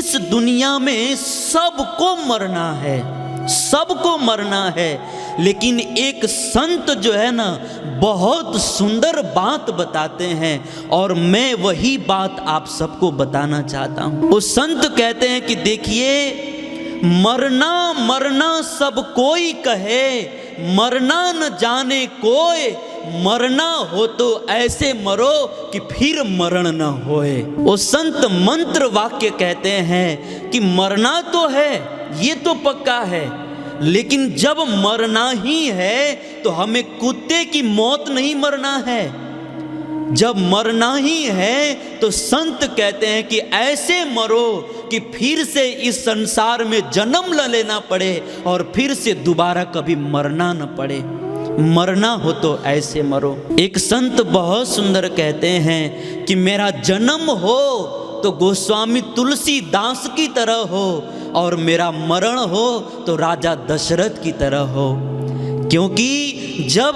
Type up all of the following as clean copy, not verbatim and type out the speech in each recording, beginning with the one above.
इस दुनिया में सबको मरना है, सबको मरना है। लेकिन एक संत जो है ना बहुत सुंदर बात बताते हैं और मैं वही बात आप सबको बताना चाहता हूँ। वो संत कहते हैं कि देखिए, मरना मरना सब कोई कहे, मरना न जाने कोई, मरना हो तो ऐसे मरो कि फिर मरण न होए। वो संत मंत्र वाक्य कहते हैं कि मरना तो है, ये तो पक्का है, लेकिन जब मरना ही है तो हमें कुत्ते की मौत नहीं मरना है। जब मरना ही है तो संत कहते हैं कि ऐसे मरो कि फिर से इस संसार में जन्म न लेना पड़े और फिर से दोबारा कभी मरना न पड़े। मरना हो तो ऐसे मरो। एक संत बहुत सुंदर कहते हैं कि मेरा जन्म हो तो गोस्वामी तुलसीदास की तरह हो और मेरा मरण हो तो राजा दशरथ की तरह हो। क्योंकि जब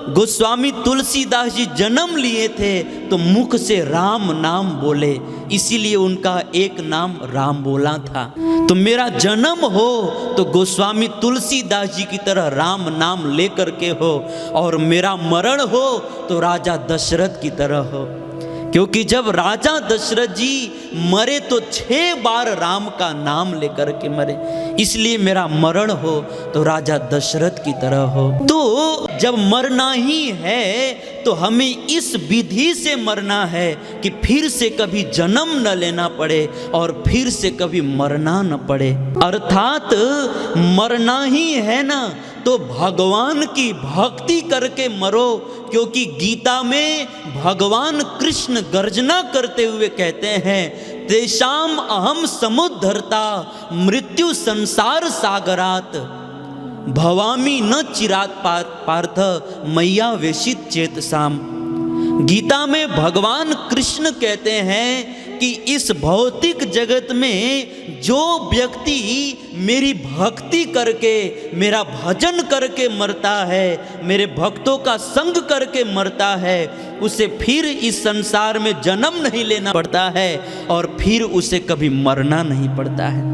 गोस्वामी तुलसीदास जी जन्म लिए थे तो मुख से राम नाम बोले, इसीलिए उनका एक नाम राम बोला था। तो मेरा जन्म हो तो गोस्वामी तुलसीदास जी की तरह राम नाम लेकर के हो और मेरा मरण हो तो राजा दशरथ की तरह हो। क्योंकि जब राजा दशरथ जी मरे तो 6 बार राम का नाम लेकर के मरे, इसलिए मेरा मरण हो तो राजा दशरथ की तरह हो। तो जब मरना ही है तो हमें इस विधि से मरना है कि फिर से कभी जन्म न लेना पड़े और फिर से कभी मरना न पड़े। अर्थात मरना ही है ना तो भगवान की भक्ति करके मरो। क्योंकि गीता में भगवान कृष्ण गर्जना करते हुए कहते हैं, तेषाम अहम समुद्धरता मृत्यु संसार सागरात, भवामी न चिरात पार्थ मैया वेशित चेतसाम। गीता में भगवान कृष्ण कहते हैं कि इस भौतिक जगत में जो व्यक्ति मेरी भक्ति करके, मेरा भजन करके मरता है, मेरे भक्तों का संग करके मरता है, उसे फिर इस संसार में जन्म नहीं लेना पड़ता है और फिर उसे कभी मरना नहीं पड़ता है।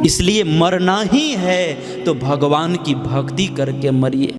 इसलिए मरना ही है तो भगवान की भक्ति करके मरिए।